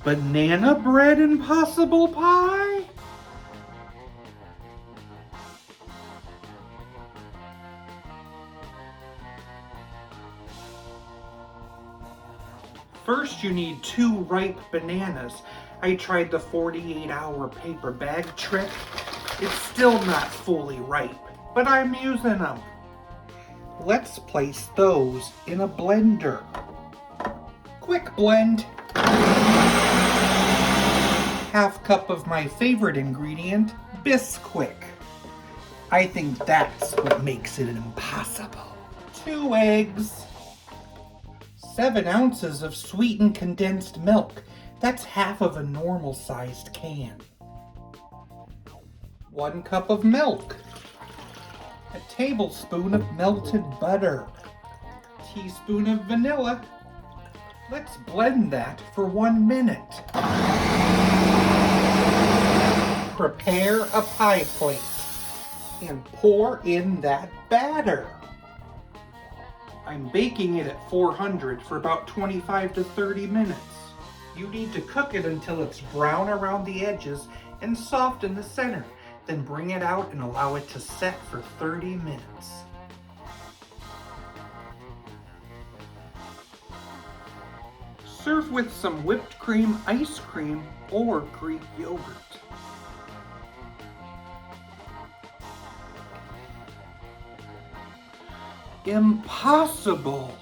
Banana bread impossible pie? First, you need 2 ripe bananas. I tried the 48-hour paper bag trick. It's still not fully ripe, but I'm using them. Let's place those in a blender. Quick blend. Half cup of my favorite ingredient, Bisquick. I think that's what makes it impossible. 2 eggs. 7 ounces of sweetened condensed milk. That's half of a normal-sized can. 1 cup of milk. A tablespoon of melted butter. Teaspoon of vanilla. Let's blend that for 1 minute. Prepare a pie plate and pour in that batter. I'm baking it at 400 for about 25 to 30 minutes. You need to cook it until it's brown around the edges and soft in the center. Then bring it out and allow it to set for 30 minutes. Serve with some whipped cream, ice cream, or Greek yogurt. Impossible!